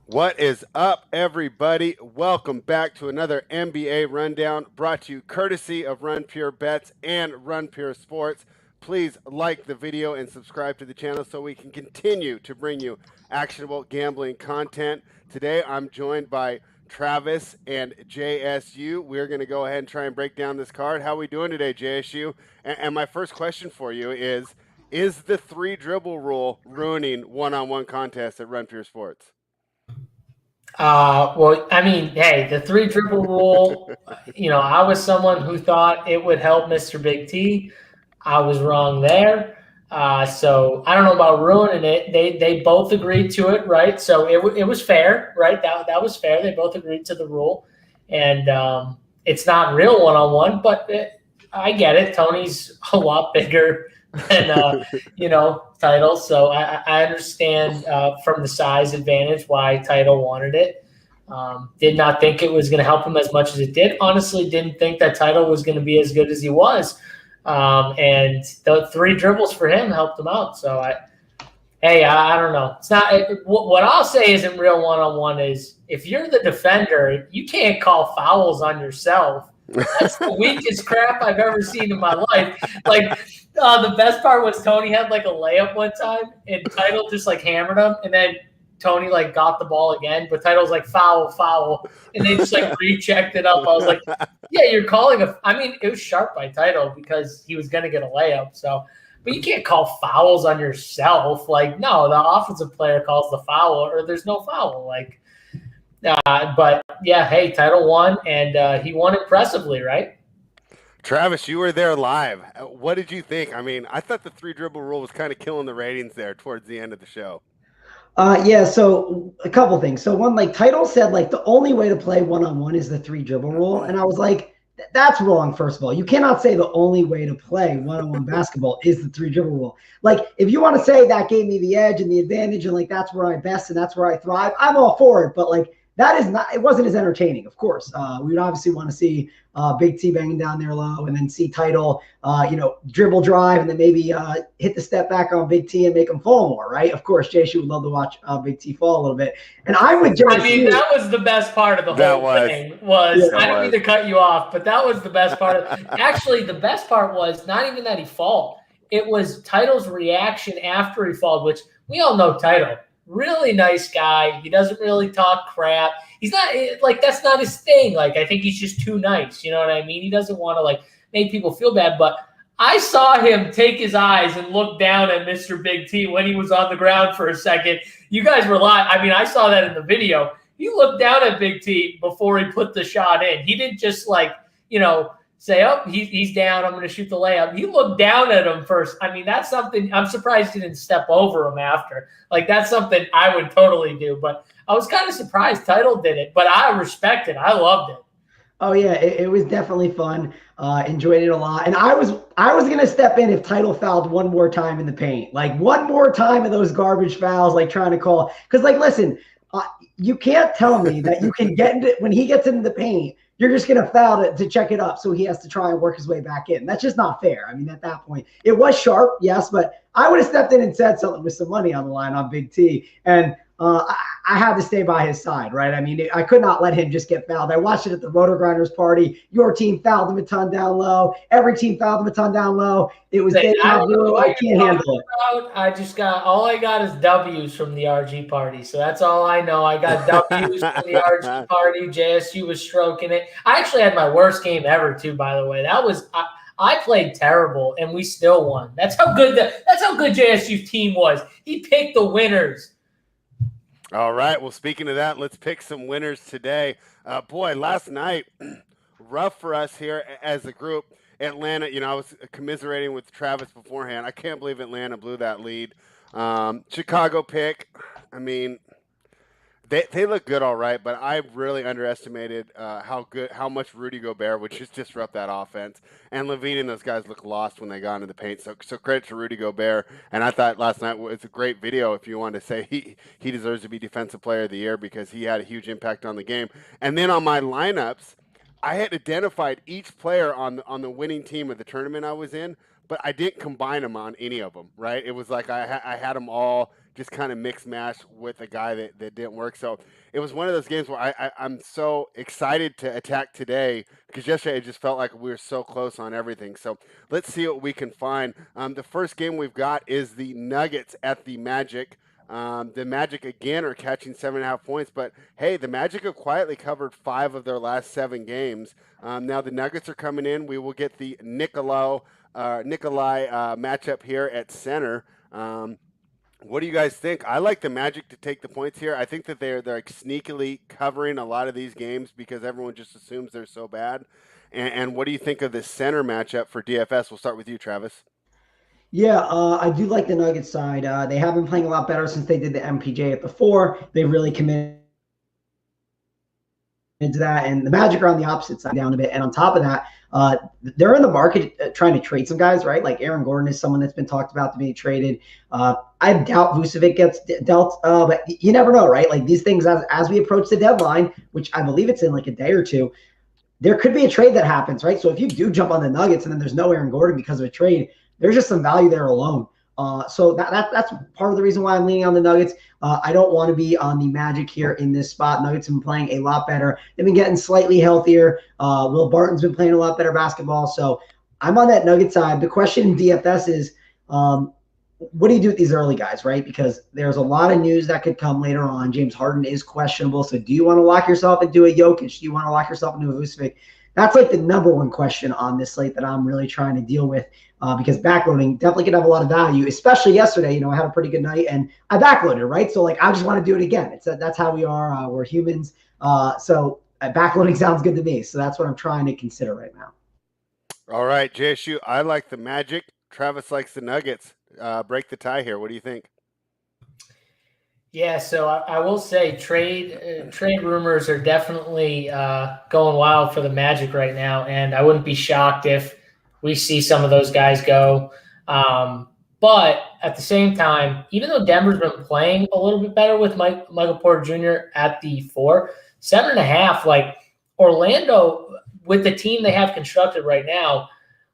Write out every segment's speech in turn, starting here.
What is up, everybody? Welcome back to another NBA Rundown brought to you courtesy of Run Pure Bets and Run Pure Sports. Please like the video and subscribe to the channel so we can continue to bring you actionable gambling content. Today, I'm joined by Travis and JSU. We're going to go ahead and try and break down this card. How are we doing today, JSU? And my first question for you is the three dribble rule ruining one-on-one contests at Run Pure Sports? Well, I mean, hey, the three triple rule, I was someone who thought it would help Mr. Big T. I was wrong there. So I don't know about ruining it. They both agreed to it, right? So it was fair, right? That was fair. They both agreed to the rule. And it's not real one-on-one, but I get it. Tony's a lot bigger than, Title. So I understand from the size advantage why Title wanted it. Did not think it was going to help him as much as it did. Honestly, didn't think that Title was going to be as good as he was. And the three dribbles for him helped him out. So I don't know. It's not what I'll say isn't real one-on-one is if you're the defender, you can't call fouls on yourself. That's the weakest crap I've ever seen in my life. Like the best part was Tony had like a layup one time and Title just like hammered him, and then Tony like got the ball again, but Title's like foul, and they just like rechecked it up. I was like, yeah, you're calling I mean, it was sharp by Title because he was gonna get a layup. So, but you can't call fouls on yourself. Like, no, the offensive player calls the foul, or there's no foul. Like. But yeah, hey, Title won, and he won impressively, right? Travis, you were there live. What did you think? I mean, I thought the three dribble rule was kind of killing the ratings there towards the end of the show. Yeah, so a couple things. So one, like Title said, like the only way to play one-on-one is the three dribble rule. And I was like, that's wrong, first of all. You cannot say the only way to play one-on-one basketball is the three dribble rule. Like, if you want to say that gave me the edge and the advantage and like that's where I best and that's where I thrive, I'm all for it. But like that is not, it wasn't as entertaining, of course. We would obviously want to see Big T banging down there low and then see Title, dribble drive and then maybe hit the step back on Big T and make him fall more, right? Of course, JSU would love to watch Big T fall a little bit. And I'm with JSU. I mean, that was the best part of the whole thing. I don't mean to cut you off, but that was the best part. Actually, the best part was not even that he fall. It was Title's reaction after he falled, which we all know Title. Really nice guy. He doesn't really talk crap. He's not like that's not his thing. Like I think he's just too nice. You know what I mean? He doesn't want to like make people feel bad. But I saw him take his eyes and look down at Mr. Big T when he was on the ground for a second. You guys were lying. I mean, I saw that in the video. He looked down at Big T before he put the shot in. He didn't just say, oh, he's down, I'm going to shoot the layup. He looked down at him first. I mean, that's something, I'm surprised he didn't step over him after. Like, that's something I would totally do. But I was kind of surprised Title did it. But I respect it. I loved it. Oh, yeah, it was definitely fun. Enjoyed it a lot. And I was going to step in if Title fouled one more time in the paint. Like, one more time of those garbage fouls, like, trying to call. Because, like, listen, you can't tell me that you can get into – when he gets into the paint – you're just going to foul to check it up so he has to try and work his way back in. That's just not fair. I mean, at that point, it was sharp, yes, but I would have stepped in and said something with some money on the line on Big T. And I had to stay by his side, right? I mean, I could not let him just get fouled. I watched it at the Roto Grinders party. Your team fouled him a ton down low. Every team fouled him a ton down low. It was I can't handle it. All I got is W's from the RG party. So that's all I know. I got W's from the RG party. JSU was stroking it. I actually had my worst game ever too, by the way. That was I played terrible and we still won. That's how good JSU's team was. He picked the winners. All right. Well, speaking of that, let's pick some winners today. Boy, last night, rough for us here as a group. Atlanta, I was commiserating with Travis beforehand. I can't believe Atlanta blew that lead. Chicago pick, I mean, they look good, all right, but I really underestimated how much Rudy Gobert would just disrupt that offense. And Levine and those guys look lost when they got into the paint. So credit to Rudy Gobert. And I thought last night was a great video if you want to say he deserves to be Defensive Player of the Year because he had a huge impact on the game. And then on my lineups, I had identified each player on the winning team of the tournament I was in, but I didn't combine them on any of them, right? It was like I had them all just kind of mix mash with a guy that didn't work. So it was one of those games where I'm so excited to attack today because yesterday it just felt like we were so close on everything. So let's see what we can find. The first game we've got is the Nuggets at the Magic. The Magic again are catching 7.5 points, but hey, the Magic have quietly covered 5 of their last 7 games. Now the Nuggets are coming in. We will get the Nikolai matchup here at center. What do you guys think? I like the Magic to take the points here. I think that they're like sneakily covering a lot of these games because everyone just assumes they're so bad. And what do you think of this center matchup for DFS? We'll start with you, Travis. Yeah, I do like the Nuggets side. They have been playing a lot better since they did the MPJ at the 4. They really committed into that, and the Magic are on the opposite side down a bit. And on top of that, they're in the market trying to trade some guys, right? Like Aaron Gordon is someone that's been talked about to be traded. I doubt Vucevic gets dealt, but you never know, right? Like these things, as we approach the deadline, which I believe it's in like a day or two, there could be a trade that happens, right? So if you do jump on the Nuggets and then there's no Aaron Gordon because of a trade, there's just some value there alone. So that's part of the reason why I'm leaning on the Nuggets. I don't want to be on the Magic here in this spot. Nuggets have been playing a lot better. They've been getting slightly healthier. Will Barton's been playing a lot better basketball. So I'm on that Nugget side. The question in DFS is, what do you do with these early guys, right? Because there's a lot of news that could come later on. James Harden is questionable. So do you want to lock yourself into a Jokic? Do you want to lock yourself into a Vucevic? That's like the number one question on this slate that I'm really trying to deal with because backloading definitely could have a lot of value, especially yesterday. I had a pretty good night and I backloaded, right? So like, I just want to do it again. That's how we are. We're humans. So backloading sounds good to me. So that's what I'm trying to consider right now. All right, JSU, I like the Magic. Travis likes the Nuggets. Break the tie here. What do you think? Yeah, so I will say trade rumors are definitely going wild for the Magic right now, and I wouldn't be shocked if we see some of those guys go. But at the same time, even though Denver's been playing a little bit better with Michael Porter Jr. at the 4, 7.5, like Orlando with the team they have constructed right now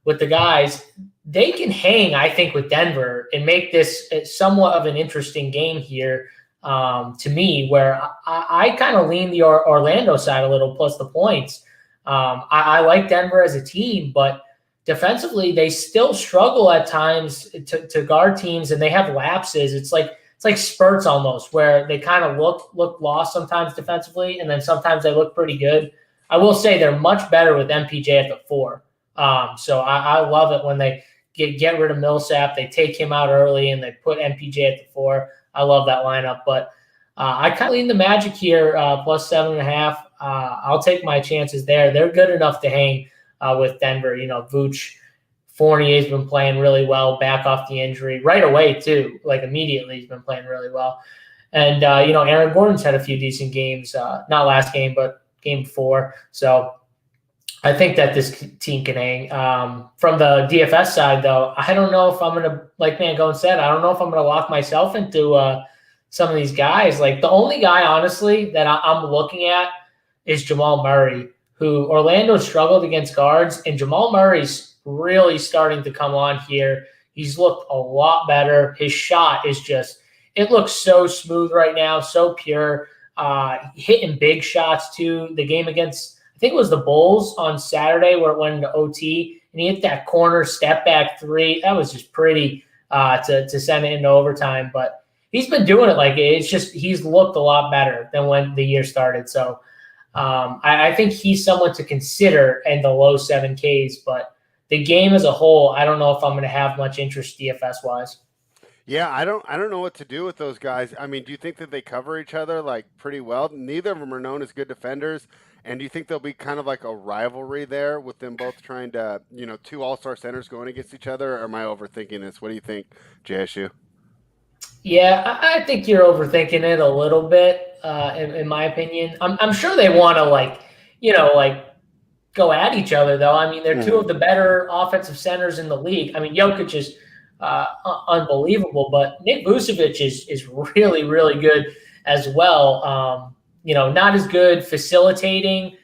with the guys, they can hang, I think, with Denver and make this somewhat of an interesting game here. To me, where I kind of lean the Orlando side a little, plus the points. I like Denver as a team, but defensively they still struggle at times to guard teams, and they have lapses. It's like spurts almost, where they kind of look lost sometimes defensively, and then sometimes they look pretty good. I will say they're much better with MPJ at the 4. So I love it when they get rid of Millsap, they take him out early, and they put MPJ at the 4. I love that lineup, but I kind of lean the Magic here, plus 7.5. I'll take my chances there. They're good enough to hang with Denver. Vooch, Fournier's been playing really well, back off the injury right away too. Like immediately, he's been playing really well. And Aaron Gordon's had a few decent games, not last game, but game before. So I think that this team can hang. From the DFS side, though, I don't know if I'm going to, like Mangone said, I don't know if I'm going to lock myself into some of these guys. Like the only guy, honestly, that I'm looking at is Jamal Murray, who Orlando struggled against guards, and Jamal Murray's really starting to come on here. He's looked a lot better. His shot is just – it looks so smooth right now, so pure. Hitting big shots, too. The game against – I think it was the Bulls on Saturday where it went into OT, and he hit that corner step back 3. That was just pretty to send it into overtime. But he's been doing it like it's just he's looked a lot better than when the year started. So I think he's someone to consider in the low 7Ks. But the game as a whole, I don't know if I'm going to have much interest DFS wise. Yeah, I don't know what to do with those guys. I mean, do you think that they cover each other like pretty well? Neither of them are known as good defenders. And do you think there'll be kind of like a rivalry there with them both trying to, 2 all-star centers going against each other? Or am I overthinking this? What do you think, JSU? Yeah, I think you're overthinking it a little bit, in my opinion. I'm sure they want to go at each other, though. I mean, they're 2 of the better offensive centers in the league. I mean, Jokic is unbelievable, but Nick Vucevic is really, really good as well. Not as good facilitating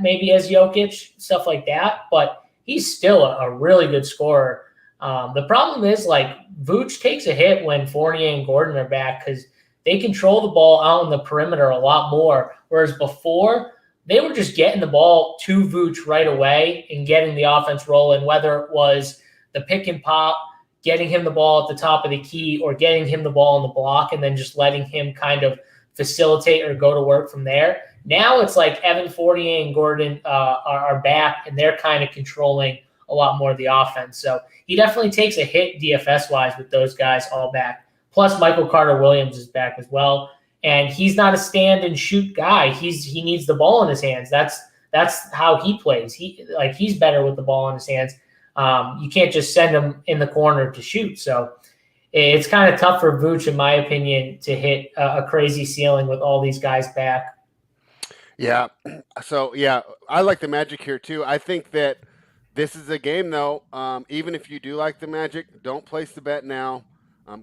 maybe as Jokic, stuff like that, but he's still a really good scorer. The problem is, like, Vooch takes a hit when Fournier and Gordon are back because they control the ball out in the perimeter a lot more, whereas before they were just getting the ball to Vooch right away and getting the offense rolling, whether it was the pick and pop, getting him the ball at the top of the key, or getting him the ball in the block and then just letting him kind of facilitate or go to work from there. Now it's like Evan Fournier and Gordon are back, and they're kind of controlling a lot more of the offense. So he definitely takes a hit DFS-wise with those guys all back. Plus, Michael Carter-Williams is back as well. And he's not a stand and shoot guy. He needs the ball in his hands. That's how he plays. He's better with the ball in his hands. You can't just send him in the corner to shoot. So it's kind of tough for Vooch, in my opinion, to hit a crazy ceiling with all these guys back. Yeah. So, yeah, I like the Magic here too. I think that this is a game, though. Even if you do like the Magic, don't place the bet now.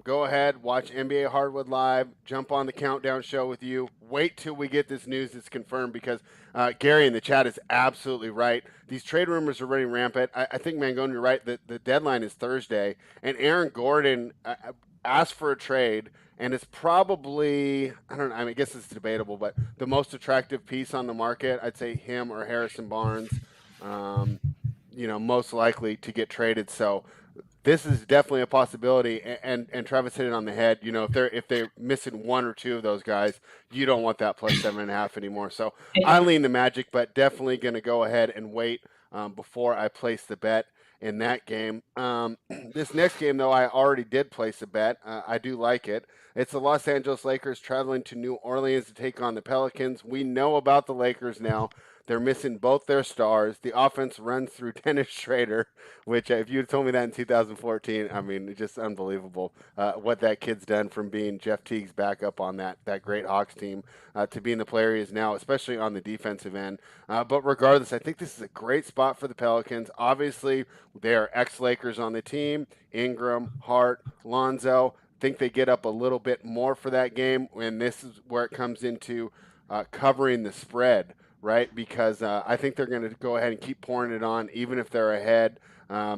Go ahead, watch NBA Hardwood Live, jump on the countdown show with you. Wait till we get this news that's confirmed, because Gary in the chat is absolutely right. These trade rumors are running rampant. I think, Mangone, you're right. The deadline is Thursday, and Aaron Gordon asked for a trade, and it's probably, I guess it's debatable, but the most attractive piece on the market. I'd say him or Harrison Barnes, most likely to get traded. So this is definitely a possibility, and Travis hit it on the head. If they're missing one or two of those guys, you don't want that plus 7.5 anymore. So I lean the Magic, but definitely going to go ahead and wait before I place the bet in that game. This next game, though, I already did place a bet. I do like it. It's the Los Angeles Lakers traveling to New Orleans to take on the Pelicans. We know about the Lakers now. They're missing both their stars. The offense runs through Dennis Schrader, which if you had told me that in 2014, it's just unbelievable what that kid's done from being Jeff Teague's backup on that great Hawks team to being the player he is now, especially on the defensive end. But regardless, I think this is a great spot for the Pelicans. Obviously, they are ex-Lakers on the team. Ingram, Hart, Lonzo. I think they get up a little bit more for that game, and this is where it comes into covering the spread. Right, because I think they're going to go ahead and keep pouring it on, even if they're ahead,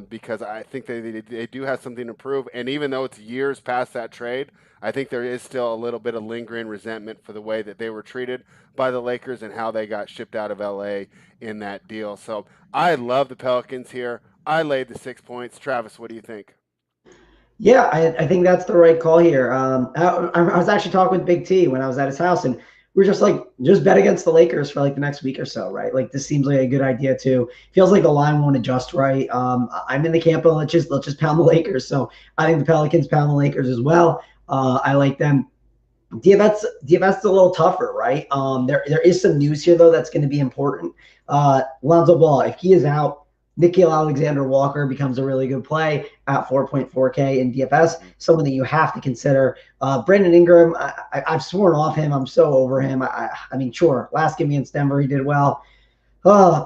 because I think they do have something to prove. And even though it's years past that trade, I think there is still a little bit of lingering resentment for the way that they were treated by the Lakers and how they got shipped out of LA in that deal. So I love the Pelicans here. I laid the 6 points. Travis, what do you think? Yeah, I think that's the right call here. I was actually talking with Big T when I was at his house, and we're just bet against the Lakers for the next week or so, right? This seems like a good idea too. Feels like the line won't adjust right. I'm in the camp of let's just pound the Lakers. So I think the Pelicans pound the Lakers as well. I like them. DFS is a little tougher, right? There is some news here though that's going to be important. Lonzo Ball, if he is out, Nickeil Alexander-Walker becomes a really good play at 4.4K in DFS, someone that you have to consider. Brandon Ingram, I've sworn off him. I'm so over him. Sure, last game against Denver, he did well.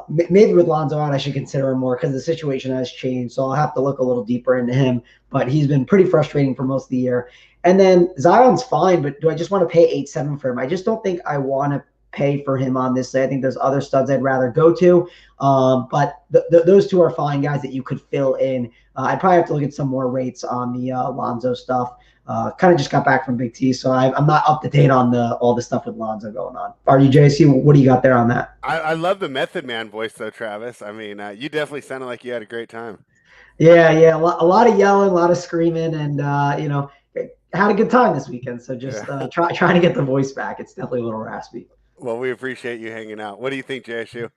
Maybe with Lonzo out, I should consider him more because the situation has changed, so I'll have to look a little deeper into him. But he's been pretty frustrating for most of the year. And then Zion's fine, but do I just want to pay 8.7 for him? I just don't think I want to pay for him on this. I think there's other studs I'd rather go to. But those two are fine guys that you could fill in. I'd probably have to look at some more rates on the Lonzo stuff. Kind of just got back from Big T, so I'm not up to date on all the stuff with Lonzo going on. JSU, what do you got there on that? I love the Method Man voice, though, Travis. You definitely sounded like you had a great time. Yeah, a lot of yelling, a lot of screaming, and had a good time this weekend. So just trying to get the voice back. It's definitely a little raspy. Well, we appreciate you hanging out. What do you think, JSU?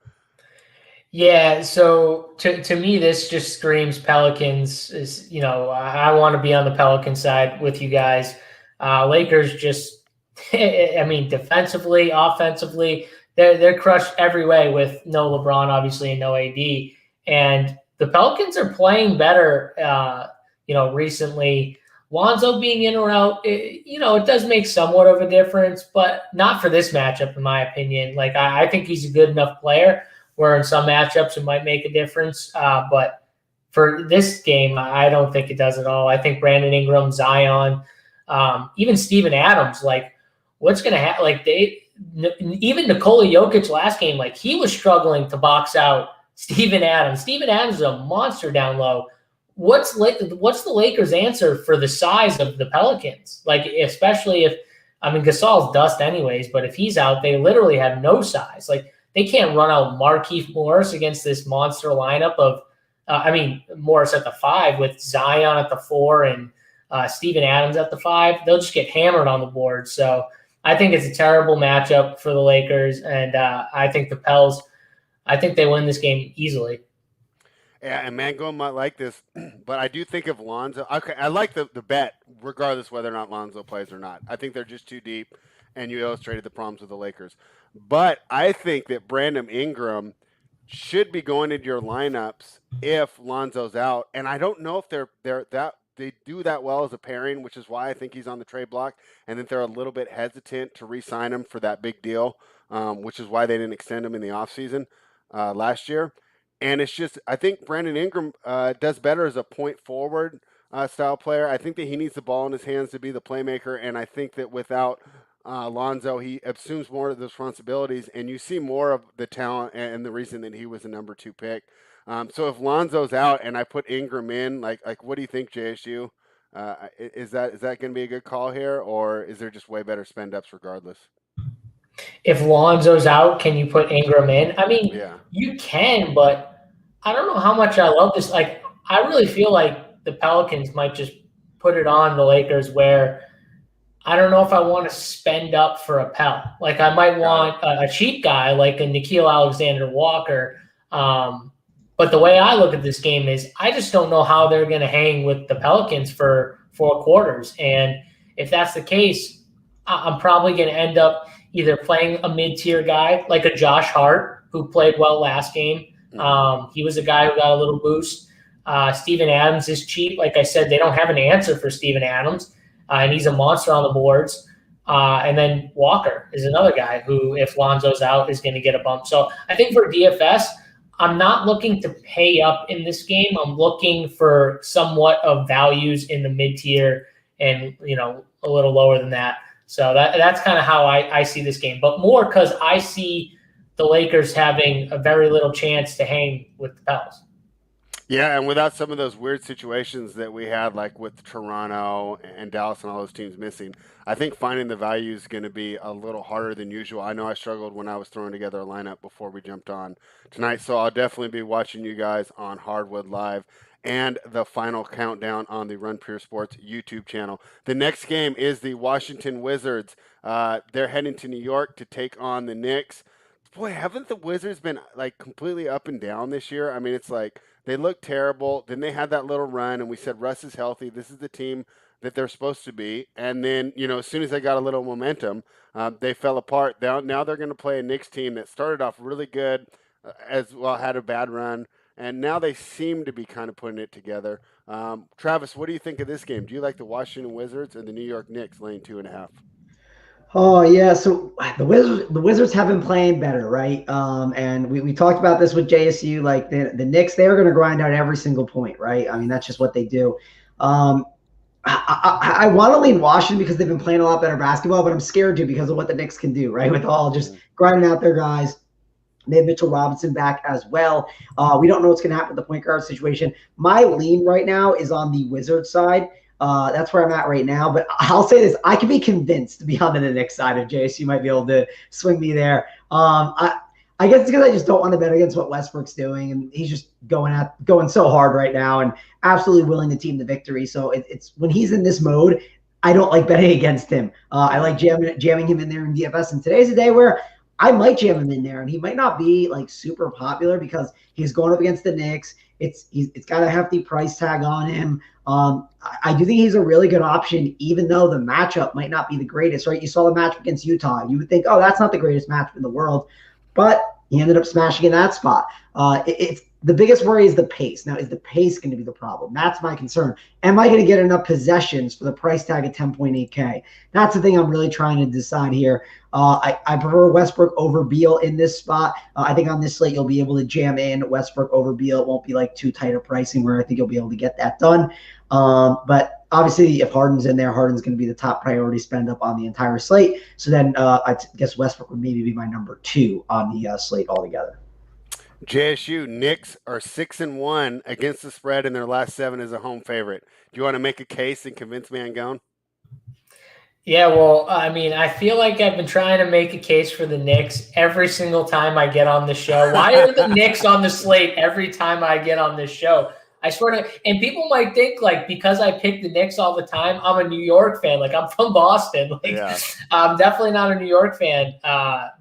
Yeah, so to me, this just screams Pelicans. I want to be on the Pelican side with you guys. Lakers just, defensively, offensively, they're crushed every way with no LeBron, obviously, and no AD. And the Pelicans are playing better, recently. Lonzo being in or out, it does make somewhat of a difference, but not for this matchup, in my opinion. I think he's a good enough player where in some matchups it might make a difference. But for this game, I don't think it does at all. I think Brandon Ingram, Zion, even Steven Adams, what's going to happen? Even Nikola Jokic last game, he was struggling to box out Steven Adams. Steven Adams is a monster down low. what's the Lakers' answer for the size of the Pelicans? Like, especially if, I mean, Gasol's dust anyways, but if he's out, they literally have no size. Like, they can't run out Markieff Morris against this monster lineup of, Morris at the 5 with Zion at the 4 and Steven Adams at the 5. They'll just get hammered on the board. So I think it's a terrible matchup for the Lakers, and I think the Pels, I think they win this game easily. Yeah, and Mangone might like this, but I do think of Lonzo. Okay, I like the bet, regardless whether or not Lonzo plays or not. I think they're just too deep, and you illustrated the problems with the Lakers. But I think that Brandon Ingram should be going into your lineups if Lonzo's out, and I don't know if they do that well as a pairing, which is why I think he's on the trade block, and that they're a little bit hesitant to re-sign him for that big deal, which is why they didn't extend him in the offseason last year. And it's just, I think Brandon Ingram does better as a point forward style player. I think that he needs the ball in his hands to be the playmaker. And I think that without Lonzo, he assumes more of the responsibilities. And you see more of the talent and the reason that he was a number 2 pick. So if Lonzo's out and I put Ingram in, like what do you think, JSU? Is that going to be a good call here? Or is there just way better spend ups regardless? If Lonzo's out, can you put Ingram in? I mean, yeah. You can, but I don't know how much I love this. Like, I really feel like the Pelicans might just put it on the Lakers where I don't know if I want to spend up for a Pel. Like, I might want a cheap guy like a Nickeil Alexander-Walker. But the way I look at this game is I just don't know how they're going to hang with the Pelicans for 4 quarters. And if that's the case, I'm probably going to end up either playing a mid-tier guy like a Josh Hart, who played well last game. He was a guy who got a little boost. Steven Adams is cheap. Like I said, they don't have an answer for Steven Adams, and he's a monster on the boards. And then Walker is another guy who, if Lonzo's out, is going to get a bump. So I think for DFS, I'm not looking to pay up in this game. I'm looking for somewhat of values in the mid-tier and, a little lower than that. So that's kind of how I see this game. But more because I see the Lakers having a very little chance to hang with the Pels. Yeah, and without some of those weird situations that we had, like with Toronto and Dallas and all those teams missing, I think finding the value is going to be a little harder than usual. I know I struggled when I was throwing together a lineup before we jumped on tonight, so I'll definitely be watching you guys on Hardwood Live and the final countdown on the Run Pure Sports YouTube channel. The next game is the Washington Wizards. They're heading to New York to take on the Knicks. Boy, haven't the Wizards been like completely up and down this year? I mean, it's like they look terrible. Then they had that little run, and we said Russ is healthy. This is the team that they're supposed to be. And then, as soon as they got a little momentum, they fell apart. Now they're going to play a Knicks team that started off really good, as well had a bad run, and now they seem to be kind of putting it together. Travis, what do you think of this game? Do you like the Washington Wizards or the New York Knicks laying 2.5? Oh yeah, so the Wizards have been playing better, right? And we talked about this with JSU. Like the Knicks, they're going to grind out every single point, right? I mean, that's just what they do. I want to lean Washington because they've been playing a lot better basketball, but I'm scared to because of what the Knicks can do, right? With all just grinding out their guys. They have Mitchell Robinson back as well. We don't know what's going to happen with the point guard situation. My lean right now is on the Wizards side. That's where I'm at right now. But I'll say this. I can be convinced to be on the Knicks side if JSU might be able to swing me there. I guess it's because I just don't want to bet against what Westbrook's doing. And he's just going so hard right now and absolutely willing to team the victory. So it's when he's in this mode, I don't like betting against him. I like jamming him in there in DFS. And today's a day where I might jam him in there, and he might not be like super popular because he's going up against the Knicks. It's got a hefty price tag on him. I do think he's a really good option, even though the matchup might not be the greatest, right? You saw the matchup against Utah. You would think, oh, that's not the greatest matchup in the world, but he ended up smashing in that spot. It's the biggest worry is the pace. Now, is the pace going to be the problem? That's my concern. Am I going to get enough possessions for the price tag of 10.8K? That's the thing I'm really trying to decide here. I prefer Westbrook over Beal in this spot. I think on this slate, you'll be able to jam in Westbrook over Beal. It won't be like too tight a pricing where I think you'll be able to get that done. But obviously, if Harden's in there, Harden's going to be the top priority spend up on the entire slate. So then I guess Westbrook would maybe be my number 2 on the slate altogether. JSU Knicks are 6-1 against the spread in their last 7 as a home favorite. Do you want to make a case and convince Mangone? Yeah, well, I mean, I feel like I've been trying to make a case for the Knicks every single time I get on the show. Why are the Knicks on the slate every time I get on this show? I swear to, and people might think like because I pick the Knicks all the time, I'm a New York fan. Like I'm from Boston. Like Yeah. I'm definitely not a New York fan.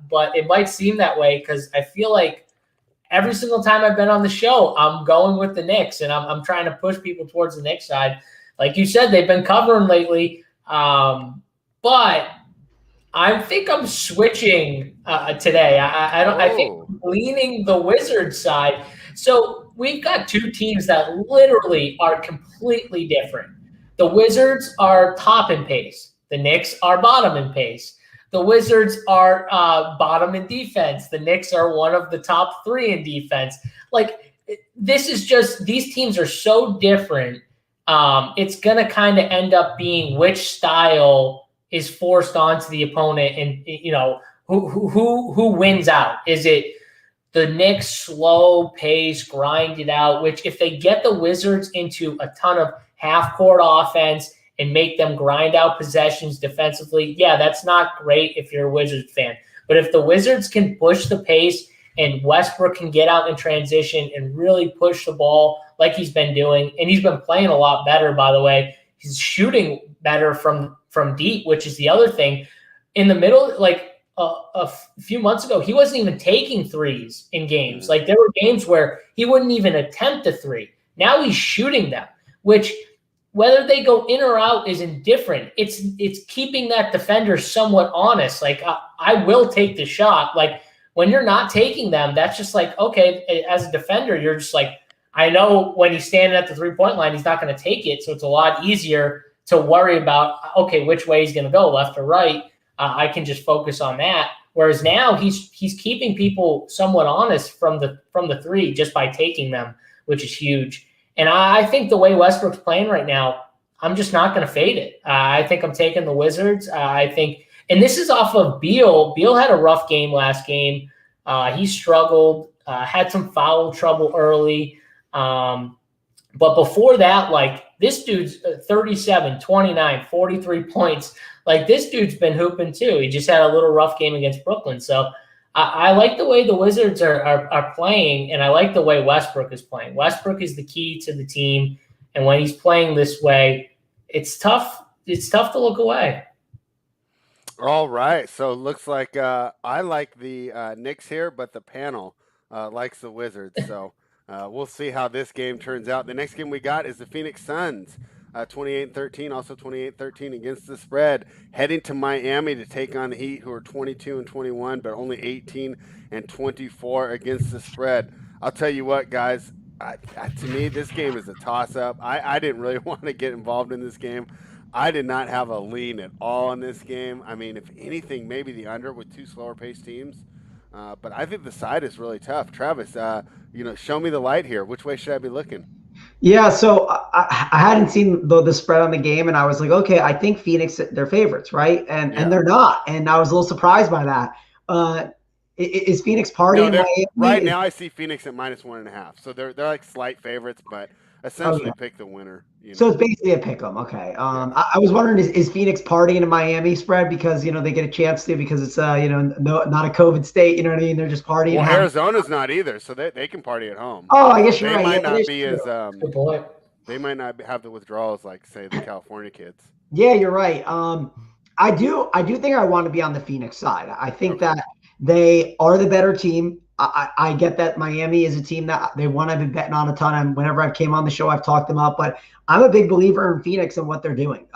But it might seem that way because I feel like every single time I've been on the show, I'm going with the Knicks, and I'm trying to push people towards the Knicks side. Like you said, they've been covering lately. But I think I'm switching today. I think I'm leaning the Wizards side. So we've got two teams that literally are completely different. The Wizards are top in pace. The Knicks are bottom in pace. The Wizards are bottom in defense. The Knicks are one of the top 3 in defense. Like this is just these teams are so different. It's gonna kind of end up being which style is forced onto the opponent, and you know who wins out. Is it the Knicks slow pace, grind it out? Which if they get the Wizards into a ton of half court offense and make them grind out possessions defensively, yeah, that's not great if you're a Wizards fan. But if the Wizards can push the pace and Westbrook can get out in transition and really push the ball like he's been doing, and he's been playing a lot better, by the way. He's shooting better from deep, which is the other thing. In the middle, like a few months ago, he wasn't even taking threes in games. Like there were games where he wouldn't even attempt a 3. Now he's shooting them, which whether they go in or out is indifferent. It's keeping that defender somewhat honest. Like I will take the shot. Like when you're not taking them, that's just like, okay, as a defender, you're just like, I know when he's standing at the 3-point line, he's not going to take it. So it's a lot easier to worry about, okay, which way he's going to go, left or right. I can just focus on that. Whereas now he's keeping people somewhat honest from the 3 just by taking them, which is huge. And I think the way Westbrook's playing right now, I'm just not going to fade it. I think I'm taking the Wizards. I think, and this is off of Beal. Beal had a rough game last game. He struggled, had some foul trouble early. But before that, like this dude's 37, 29, 43 points. Like this dude's been hooping too. He just had a little rough game against Brooklyn. So I like the way the Wizards are playing, and I like the way Westbrook is playing. Westbrook is the key to the team, and when he's playing this way, it's tough. It's tough to look away. All right. So it looks like I like the Knicks here, but the panel likes the Wizards. So we'll see how this game turns out. The next game we got is the Phoenix Suns, 28-13, also 28-13 against the spread, heading to Miami to take on the Heat, who are 22-21, but only 18-24 against the spread. I'll tell you what, guys. To me, this game is a toss-up. I didn't really want to get involved in this game. I did not have a lean at all in this game. I mean, if anything, maybe the under with 2 slower-paced teams. But I think the side is really tough. Travis, show me the light here. Which way should I be looking? Yeah, so I hadn't seen the spread on the game, and I was like, okay, I think Phoenix, they're favorites, right? And they're not, and I was a little surprised by that. Is Phoenix partying? No, right now I see Phoenix at -1.5, so they're like slight favorites, but essentially pick the winner. So it's basically a pick 'em. Okay. I was wondering, is Phoenix partying in Miami spread because they get a chance to, because it's not a COVID state. You know what I mean? They're just partying. Well, Arizona's not either, so they can party at home. Oh, I guess you're right. They might not be as Good point. They might not have the withdrawals like, say, the California kids. Yeah, you're right. I do think I want to be on the Phoenix side. I think that they are the better team. I get that Miami is a team that I've been betting on a ton. And whenever I came on the show, I've talked them up. But I'm a big believer in Phoenix and what they're doing.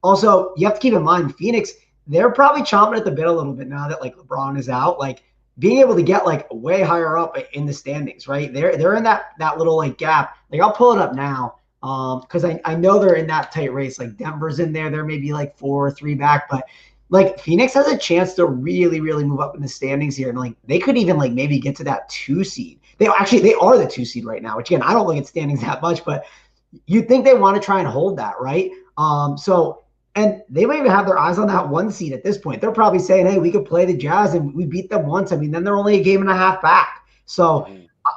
Also, you have to keep in mind, Phoenix, they're probably chomping at the bit a little bit now that like LeBron is out. Like being able to get like way higher up in the standings, right? They're in that little like gap. Like I'll pull it up now because I know they're in that tight race. Like Denver's in there. They're maybe like 4 or 3 back, but like Phoenix has a chance to really, really move up in the standings here. And like they could even like maybe get to that 2 seed. They are the 2 seed right now, which again, I don't look at standings that much, but you'd think they want to try and hold that, right? And they might even have their eyes on that 1 seed at this point. They're probably saying, hey, we could play the Jazz and we beat them once. I mean, then they're only a game and a half back. So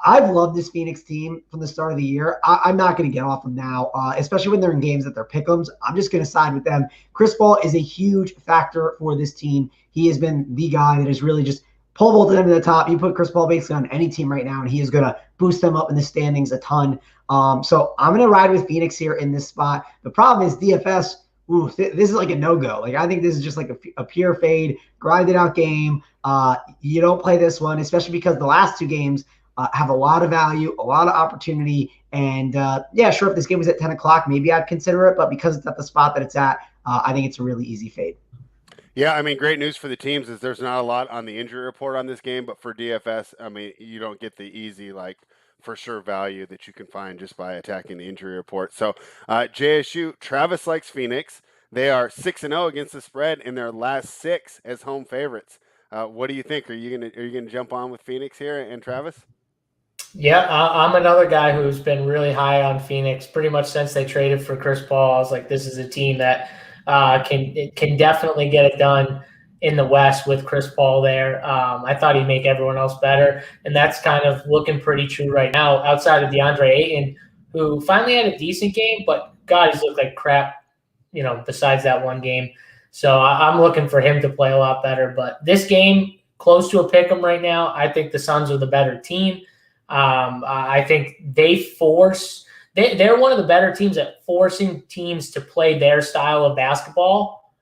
I've loved this Phoenix team from the start of the year. I'm not going to get off them now, especially when they're in games that they're pick'ems. I'm just going to side with them. Chris Paul is a huge factor for this team. He has been the guy that has really just pole vaulted them to the top. You put Chris Paul basically on any team right now, and he is going to boost them up in the standings a ton. So I'm going to ride with Phoenix here in this spot. The problem is DFS. Ooh, this is like a no-go. Like, I think this is just like a pure fade, grinded out game. You don't play this one, especially because the last two games have a lot of value, a lot of opportunity. And yeah, sure, if this game was at 10 o'clock, maybe I'd consider it. But because it's at the spot that it's at, I think it's a really easy fade. Yeah, I mean, great news for the teams is there's not a lot on the injury report on this game, but for DFS, I mean, you don't get the easy, like, for sure value that you can find just by attacking the injury report. So JSU, Travis likes Phoenix. They are 6-0 against the spread in their last 6 as home favorites. What do you think? Are you gonna jump on with Phoenix here and Travis? Yeah, I'm another guy who's been really high on Phoenix pretty much since they traded for Chris Paul. I was like, this is a team that can definitely get it done in the West with Chris Paul there. I thought he'd make everyone else better, and that's kind of looking pretty true right now outside of DeAndre Ayton, who finally had a decent game, but God, he's looked like crap, besides that one game. So I'm looking for him to play a lot better. But this game, close to a pick'em right now. I think the Suns are the better team. I think they're one of the better teams at forcing teams to play their style of basketball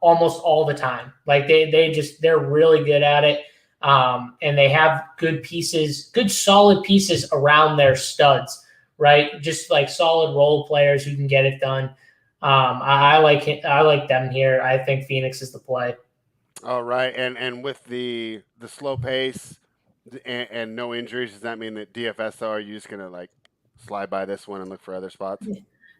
almost all the time. Like they're really good at it. And they have good solid pieces around their studs, right? Just like solid role players who can get it done. I like them here. I think Phoenix is the play. All right, and with the slow pace and no injuries, does that mean that DFS are you just gonna like slide by this one and look for other spots?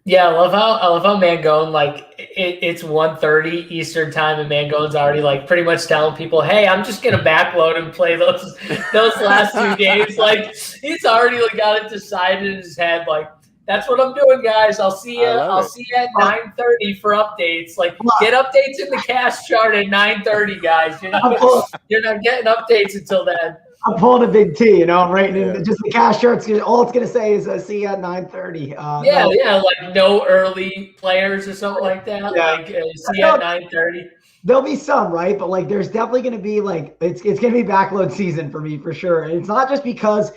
Yeah, I love how Mangone, like it's 1:30 Eastern time, and Mangone's already like pretty much telling people, "Hey, I'm just gonna backload and play those last 2 games." Like he's already got it decided in his head. Like that's what I'm doing, guys. I'll see you. See you at 9:30 for updates. Like get updates in the cash chart at 9:30, guys. You're not getting updates until then. I'm pulling a big T, I'm writing in just the cash charts. All it's going to say is see you at 9:30. Like no early players or something like that. Yeah. Like see you at 9:30. There'll be some, right? But like there's definitely going to be like it's going to be backload season for me for sure. And it's not just because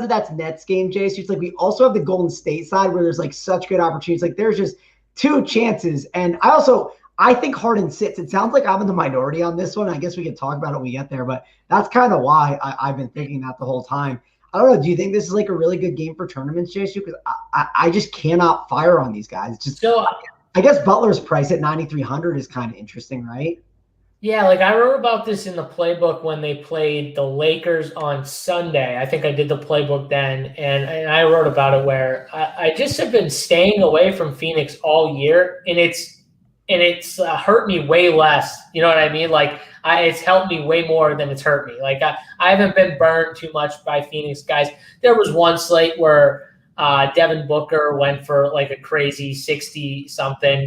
of that Nets game, Jace. It's like we also have the Golden State side where there's like such good opportunities. Like there's just 2 chances. And I think Harden sits. It sounds like I'm in the minority on this one. I guess we can talk about it when we get there, but that's kind of why I've been thinking that the whole time. I don't know. Do you think this is like a really good game for tournaments, JSU? Because I just cannot fire on these guys. It's just so, I guess Butler's price at 9,300 is kind of interesting, right? Yeah, like I wrote about this in the playbook when they played the Lakers on Sunday. I think I did the playbook then, and I wrote about it where I just have been staying away from Phoenix all year, and it's hurt me way less. You know what I mean? Like it's helped me way more than it's hurt me. Like I haven't been burned too much by Phoenix guys. There was one slate where Devin Booker went for like a crazy 60 something.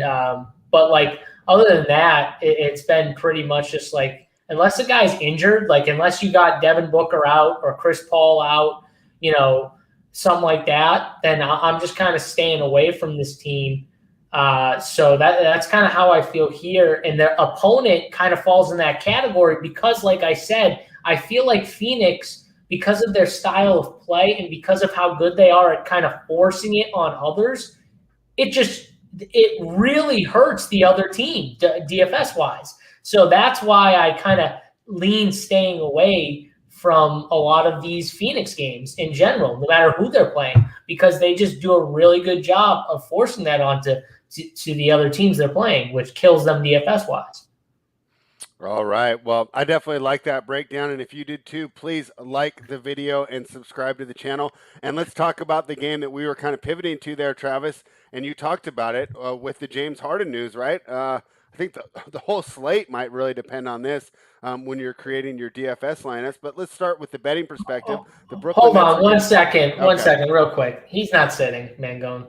But like other than that, it's been pretty much just like, unless the guy's injured, like unless you got Devin Booker out or Chris Paul out, something like that, then I'm just kind of staying away from this team. So that's kind of how I feel here. And their opponent kind of falls in that category because, like I said, I feel like Phoenix, because of their style of play and because of how good they are at kind of forcing it on others, it really hurts the other team DFS wise. So that's why I kind of lean staying away from a lot of these Phoenix games in general, no matter who they're playing, because they just do a really good job of forcing that onto the other teams they're playing, which kills them DFS wise. All right. Well, I definitely like that breakdown. And if you did too, please like the video and subscribe to the channel. And let's talk about the game that we were kind of pivoting to there, Travis. And you talked about it with the James Harden news, right? I think the whole slate might really depend on this when you're creating your DFS lineups. But let's start with the betting perspective. The Brooklyn Hold on 1 second. 1 second, real quick. He's not sitting, Mangone.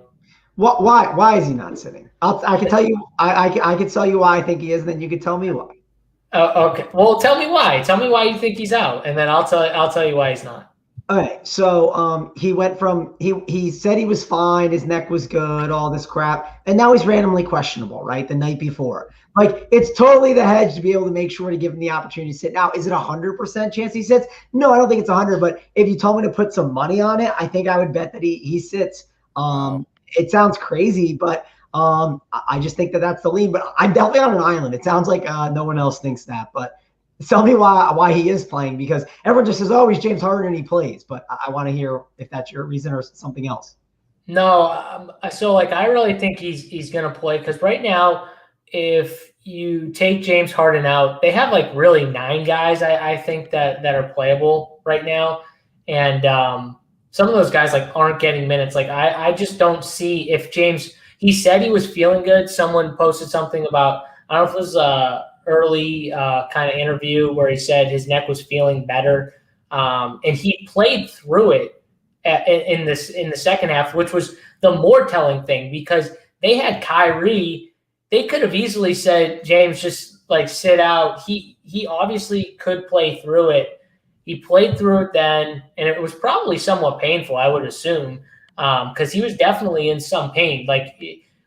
What? Why is he not sitting? I can tell you. I can tell you why I think he is. And then you can tell me why. Okay. Well, tell me why. Tell me why you think he's out, and then I'll tell you why he's not. All right, so he went from he said he was fine, his neck was good, all this crap, and now he's randomly questionable, right? The night before, like it's totally the hedge to be able to make sure to give him the opportunity to sit. Now, is it 100% chance he sits? No, I don't think it's 100. But if you told me to put some money on it, I think I would bet that he sits. Wow. It sounds crazy, but I just think that that's the lean. But I'm definitely on an island. It sounds like no one else thinks that, but. Tell me why he is playing, because everyone just says, "Oh, he's James Harden and he plays." But I want to hear if that's your reason or something else. No, so like I really think he's going to play because right now, if you take James Harden out, they have like really 9 guys I think that are playable right now, and some of those guys like aren't getting minutes. Like I just don't see if James. He said he was feeling good. Someone posted something about, I don't know if it was early kind of interview where he said his neck was feeling better, and he played through it in the second half, which was the more telling thing because they had Kyrie. They could have easily said, James, just like sit out. He obviously could play through it. He played through it then, and it was probably somewhat painful, I would assume, because he was definitely in some pain. Like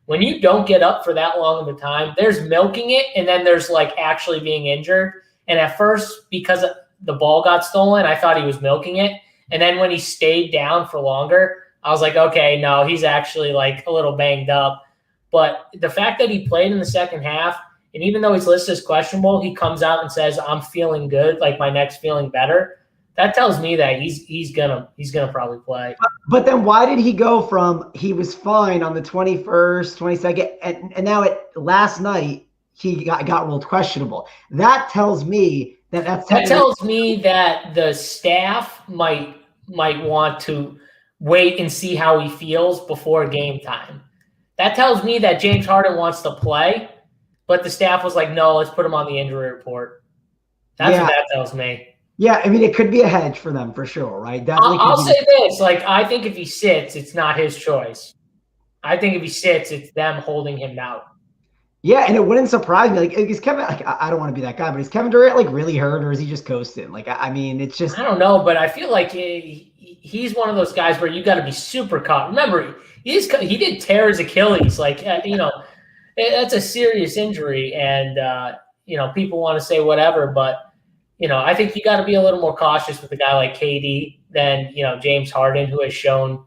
when you don't get up for that long of a time, there's milking it, and then there's like actually being injured. And at first, because the ball got stolen, I thought he was milking it. And then when he stayed down for longer, I was like, okay, no, he's actually like a little banged up. But the fact that he played in the second half, and even though he's listed as questionable, he comes out and says, I'm feeling good, like my neck's feeling better. That tells me that he's gonna probably play. But then why did he go from he was fine on the 21st, 22nd, and now last night he got ruled questionable? That tells me that tells me that the staff might want to wait and see how he feels before game time. That tells me that James Harden wants to play, but the staff was like, no, let's put him on the injury report. That's what that tells me. Yeah, I mean, it could be a hedge for them for sure, right? I'll say this. Like, I think if he sits, it's not his choice. I think if he sits, it's them holding him out. Yeah, and it wouldn't surprise me. Like, is Kevin, like, I don't want to be that guy, but is Kevin Durant, like, really hurt, or is he just coasting? Like, I mean, it's just. I don't know, but I feel like he's one of those guys where you got to be super caught. Remember, he did tear his Achilles. Like, that's a serious injury, and, people want to say whatever, but. I think you got to be a little more cautious with a guy like KD than, James Harden, who has shown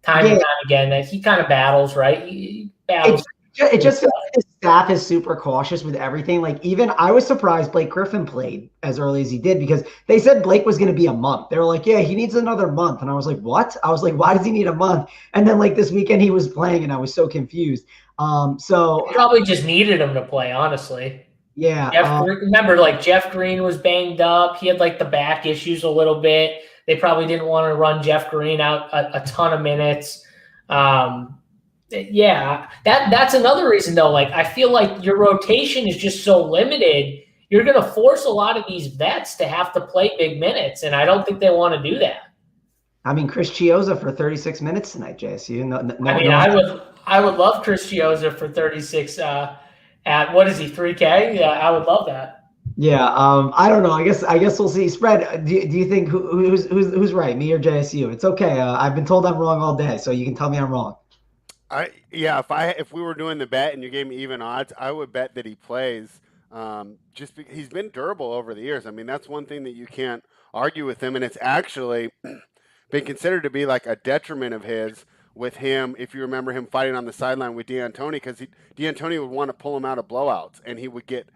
time and time again that he kind of battles, right? He battles. It just feels like his staff is super cautious with everything. Like, even I was surprised Blake Griffin played as early as he did because they said Blake was going to be a month. They were like, yeah, he needs another month. And I was like, what? I was like, why does he need a month? And then, like, this weekend he was playing and I was so confused. So they probably just needed him to play, honestly. Yeah. Remember, like Jeff Green was banged up. He had like the back issues a little bit. They probably didn't want to run Jeff Green out a ton of minutes. That's another reason though. Like I feel like your rotation is just so limited. You're going to force a lot of these vets to have to play big minutes, and I don't think they want to do that. I mean, Chris Chiozza for 36 minutes tonight, JSU. I would love Chris Chiozza for 36. At what is he, 3K? Yeah, I would love that. Yeah, I don't know. I guess we'll see. Spread. Do you think who's right, me or JSU? It's okay. I've been told I'm wrong all day, so you can tell me I'm wrong. If we were doing the bet and you gave me even odds, I would bet that he plays. Just because he's been durable over the years. I mean, that's one thing that you can't argue with him, and it's actually been considered to be like a detriment of his. With him, if you remember him fighting on the sideline with D'Antoni, because D'Antoni would want to pull him out of blowouts, and he would get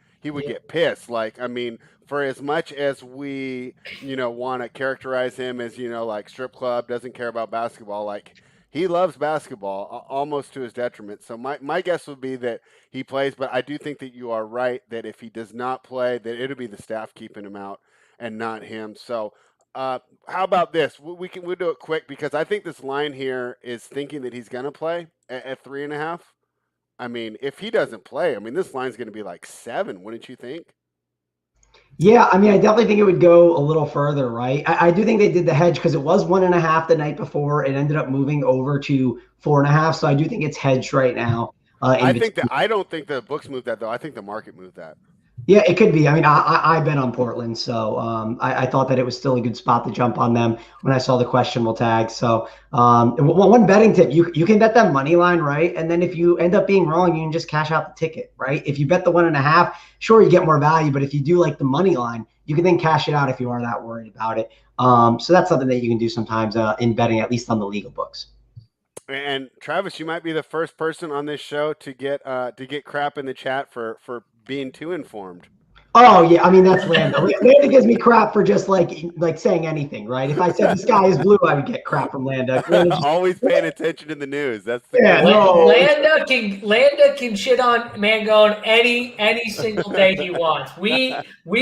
pissed. Like, I mean, for as much as we, want to characterize him as, like strip club, doesn't care about basketball, like he loves basketball almost to his detriment. So my guess would be that he plays, but I do think that you are right that if he does not play, that it'll be the staff keeping him out and not him. So. How about this? We'll do it quick because I think this line here is thinking that he's going to play at 3.5. I mean, if he doesn't play, I mean, this line's going to be like 7, wouldn't you think? Yeah, I mean, I definitely think it would go a little further, right? I do think they did the hedge because it was 1.5 the night before. It ended up moving over to 4.5. So I do think it's hedged right now. I don't think the books moved that though. I think the market moved that. Yeah, it could be. I mean, I bet on Portland, so I thought that it was still a good spot to jump on them when I saw the questionable tag. So one betting tip, you can bet that money line, right? And then if you end up being wrong, you can just cash out the ticket, right? If you bet the 1.5, sure, you get more value, but if you do like the money line, you can then cash it out if you are that worried about it. So that's something that you can do sometimes in betting, at least on the legal books. And Travis, you might be the first person on this show to get crap in the chat for being too informed. Oh yeah, I mean that's Lando. Lando gives me crap for just like saying anything, right? If I said the sky is blue, I would get crap from Lando. Always paying attention to the news. That's the Yeah, no. Landa can shit on Mangone any single day he wants. We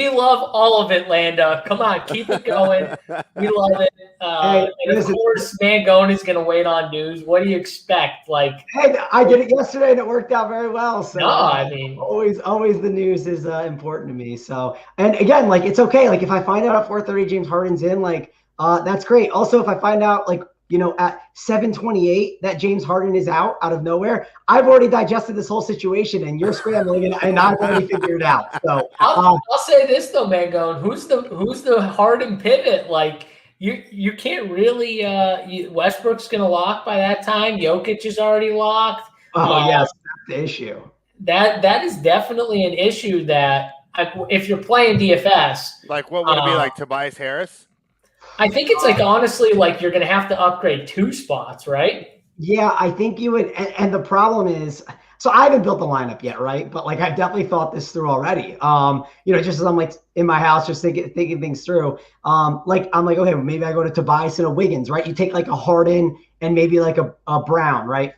love all of it, Landa. Come on, keep it going. We love it. Hey, and of listen. course, Mangone is going to wait on news. What do you expect? Like, Hey, I did it yesterday and it worked out very well. So no, I mean, always the news is important to me. So, and again, like it's okay. Like if I find out at 4:30 James Harden's in, like that's great. Also, if I find out like at 7:28 that James Harden is out of nowhere, I've already digested this whole situation and you're scrambling and I've already figured it out. So I'll say this though, Mangone, who's the Harden pivot? Like you can't really. Westbrook's going to lock by that time. Jokic is already locked. Oh yes, that's the issue. That is definitely an issue that if you're playing DFS, like what would it be like Tobias Harris? I think it's like honestly like you're going to have to upgrade 2 spots, right? Yeah, I think you would. And the problem is, so I haven't built the lineup yet, right? But like I've definitely thought this through already. Just as I'm like in my house, just thinking things through. Like I'm like, okay, well, maybe I go to Tobias and a Wiggins, right? You take like a Harden and maybe like a Brown, right?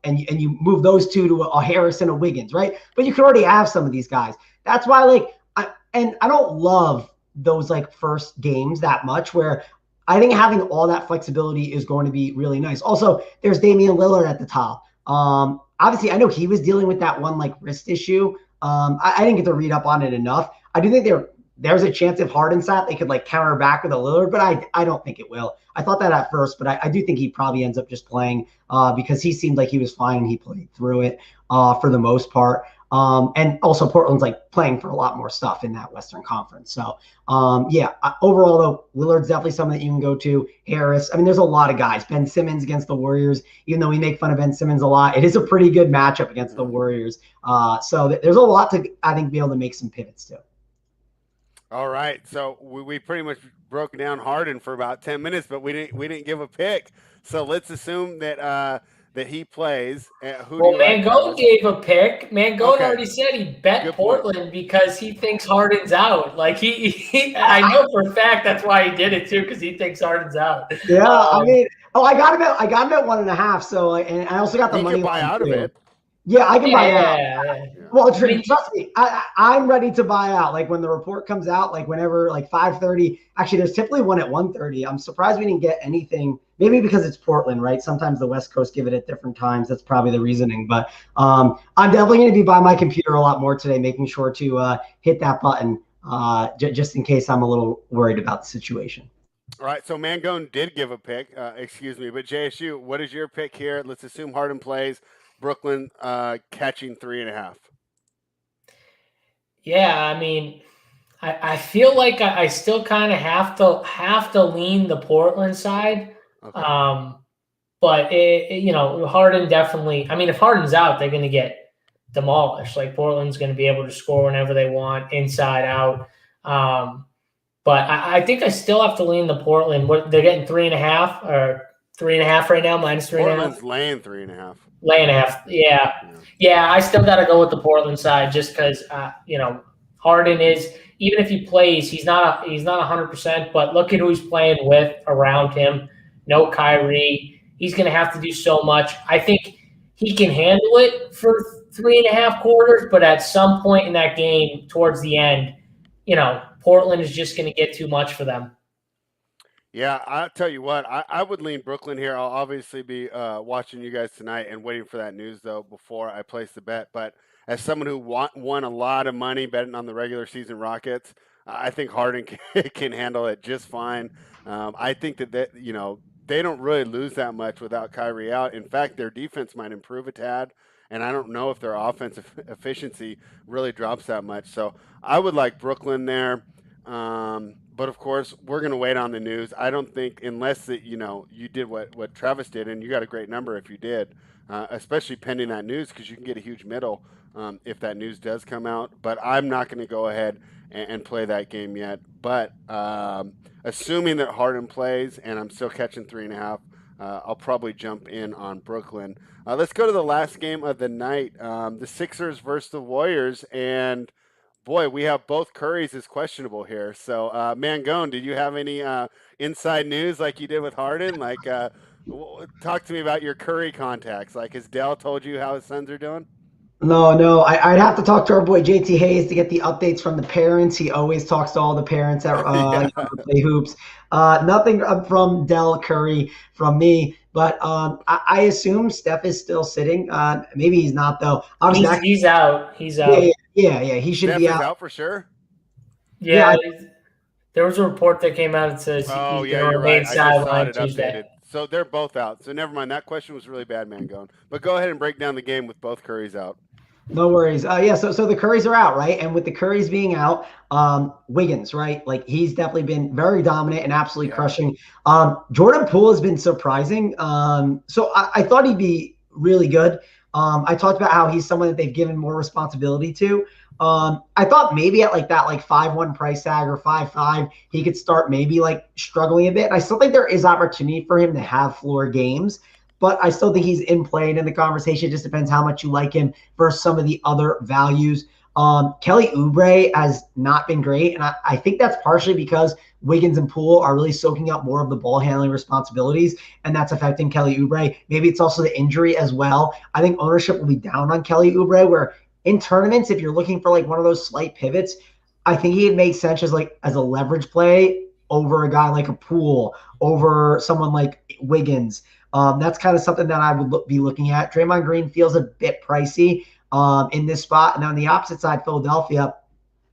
And you move those two to a Harris and a Wiggins, right? But you can already have some of these guys. That's why I don't love those like first games that much where I think having all that flexibility is going to be really nice. Also, there's Damian Lillard at the top. Obviously, I know he was dealing with that one like wrist issue. I didn't get to read up on it enough. I do think there's a chance if Harden sat, they could like counter back with a Lillard, but I don't think it will. I thought that at first, but I do think he probably ends up just playing because he seemed like he was fine and he played through it for the most part. And also Portland's like playing for a lot more stuff in that Western Conference. So overall though, Lillard's definitely something that you can go to. Harris, I mean, there's a lot of guys. Ben Simmons against the Warriors, even though we make fun of Ben Simmons a lot, it is a pretty good matchup against the Warriors. So there's a lot to, I think, be able to make some pivots to. All right, so we pretty much broke down Harden for about 10 minutes, but we didn't give a pick. So let's assume that he plays. Mangone gave a pick. Mangone already said he bet Good Portland point. because he thinks Harden's out. Like I know for a fact that's why he did it too, because he thinks Harden's out. Yeah, I mean, I got him at 1.5. So and I also got the money can buy out of it. Yeah, I can buy out. Yeah. Well, trust me, I'm ready to buy out. Like when the report comes out, like whenever, like 5:30. Actually, there's typically one at 1:30. I'm surprised we didn't get anything. Maybe because it's Portland, right? Sometimes the West Coast give it at different times. That's probably the reasoning. But I'm definitely going to be by my computer a lot more today, making sure to hit that button just in case I'm a little worried about the situation. All right, so Mangone did give a pick. But JSU, what is your pick here? Let's assume Harden plays. Brooklyn catching 3.5. Yeah, I mean, I feel like I still kind of have to lean the Portland side. Okay. But Harden definitely. I mean, if Harden's out, they're going to get demolished. Like Portland's going to be able to score whenever they want, inside out. But I think I still have to lean the Portland. They're getting 3.5 or 3.5 right now, minus 3.5. Portland's laying 3.5. Laying half, yeah. I still got to go with the Portland side just because Harden is, even if he plays, he's not 100%. But look at who he's playing with around him. No Kyrie, he's going to have to do so much. I think he can handle it for 3.5 quarters, but at some point in that game, towards the end, Portland is just going to get too much for them. Yeah, I'll tell you what, I would lean Brooklyn here. I'll obviously be watching you guys tonight and waiting for that news, though, before I place the bet. But as someone who won a lot of money betting on the regular season Rockets, I think Harden can handle it just fine. I think that they don't really lose that much without Kyrie out. In fact, their defense might improve a tad. and I don't know if their offensive efficiency really drops that much. So I would like Brooklyn there. But of course, we're going to wait on the news. I don't think, unless that you did what Travis did, and you got a great number if you did, especially pending that news, because you can get a huge middle if that news does come out. But I'm not going to go ahead and play that game yet. But assuming that Harden plays and I'm still catching 3.5, I'll probably jump in on Brooklyn. Let's go to the last game of the night, the Sixers versus the Warriors, and boy, we have both Currys as questionable here. So, Mangone, did you have any inside news like you did with Harden? Like, talk to me about your Curry contacts. Like, has Dell told you how his sons are doing? No. I'd have to talk to our boy JT Hayes to get the updates from the parents. He always talks to all the parents that Yeah. play hoops. Nothing from Dell Curry from me, but I assume Steph is still sitting. Maybe he's not though. Obviously, He's out. He's out. Yeah. He should Steph be is out. out for sure. Yeah, there was a report that came out that says he's Oh, going yeah, to you're right. remain I just saw sidelined it Tuesday. updated. So they're both out. So never mind. That question was really bad, Mangone. But go ahead and break down the game with both Currys out. No worries. Yeah, so the Currys are out, right? And with the Currys being out, Wiggins, right? Like he's definitely been very dominant and absolutely crushing. Jordan Poole has been surprising. So I thought he'd be really good. I talked about how he's someone that they've given more responsibility to. I thought maybe at like that 5-1 price tag or 5-5, he could start maybe like struggling a bit. And I still think there is opportunity for him to have floor games. But I still think he's in play and in the conversation. It just depends how much you like him versus some of the other values. Kelly Oubre has not been great, and I think that's partially because Wiggins and Poole are really soaking up more of the ball handling responsibilities, and that's affecting Kelly Oubre. Maybe it's also the injury as well. I think ownership will be down on Kelly Oubre, where in tournaments, if you're looking for like one of those slight pivots, I think he'd make sense as a leverage play over a guy like a Poole, over someone like Wiggins. That's kind of something that I would be looking at. Draymond Green feels a bit pricey in this spot. And on the opposite side, Philadelphia,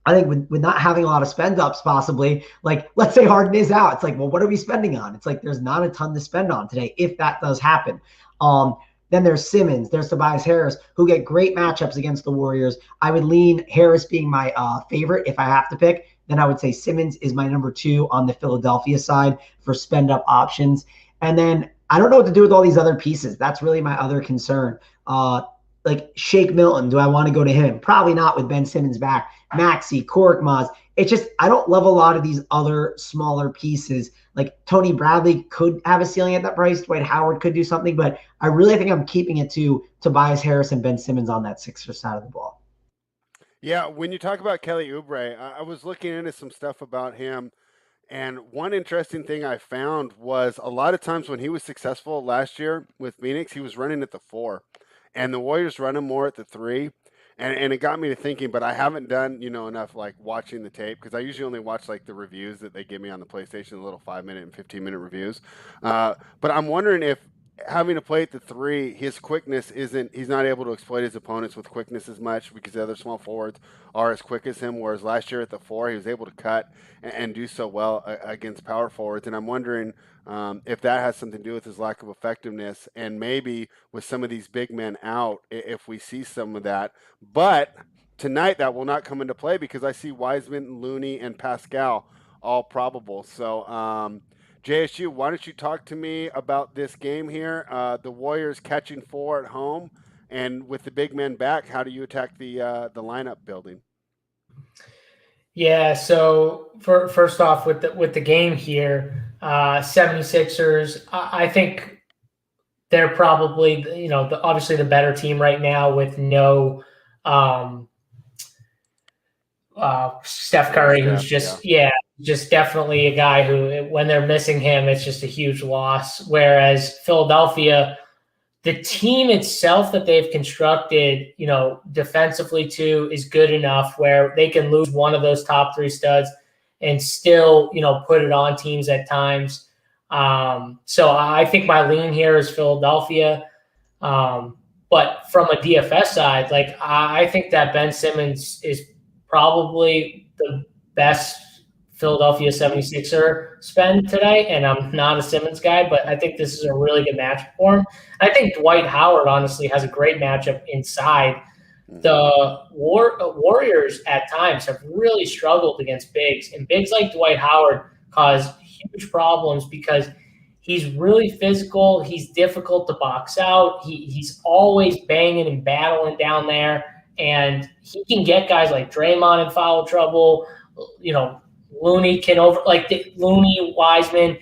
I think with not having a lot of spend ups possibly, like let's say Harden is out. It's like, well, what are we spending on? It's like there's not a ton to spend on today if that does happen. Then there's Simmons, there's Tobias Harris, who get great matchups against the Warriors. I would lean Harris being my favorite if I have to pick. Then I would say Simmons is my number 2 on the Philadelphia side for spend up options. And then I don't know what to do with all these other pieces. That's really my other concern. Like Shake Milton, do I want to go to him? Probably not with Ben Simmons back. Maxey, Korkmaz. It's just I don't love a lot of these other smaller pieces. Like Tony Bradley could have a ceiling at that price. Dwight Howard could do something, but I really think I'm keeping it to Tobias Harris and Ben Simmons on that Sixers side of the ball. Yeah, when you talk about Kelly Oubre, I was looking into some stuff about him. And one interesting thing I found was a lot of times when he was successful last year with Phoenix, he was running at the 4, and the Warriors run him more at the 3. And it got me to thinking, but I haven't done, enough like watching the tape, because I usually only watch like the reviews that they give me on the PlayStation, the little 5-minute and 15-minute reviews. But I'm wondering if having to play at the 3, his quickness he's not able to exploit his opponents with quickness as much because the other small forwards are as quick as him. Whereas last year at the 4, he was able to cut and do so well against power forwards. And I'm wondering if that has something to do with his lack of effectiveness, and maybe with some of these big men out, if we see some of that. But tonight that will not come into play because I see Wiseman, Looney, and Pascal all probable. So, JSU, why don't you talk to me about this game here? The Warriors catching 4 at home, and with the big men back, how do you attack the lineup building? Yeah, so first off with the game here, 76ers, I think they're probably obviously the better team right now with no Steph Curry, who's just just definitely a guy who, when they're missing him, it's just a huge loss. Whereas Philadelphia, the team itself that they've constructed, defensively too, is good enough where they can lose one of those top 3 studs and still, put it on teams at times. So I think my lean here is Philadelphia. But from a DFS side, I think that Ben Simmons is probably the best Philadelphia 76er spend today, and I'm not a Simmons guy, but I think this is a really good matchup for him. I think Dwight Howard, honestly, has a great matchup inside. The Warriors at times have really struggled against bigs, and bigs like Dwight Howard cause huge problems because he's really physical. He's difficult to box out. He's always banging and battling down there, and he can get guys like Draymond in foul trouble. Looney can Looney, Wiseman.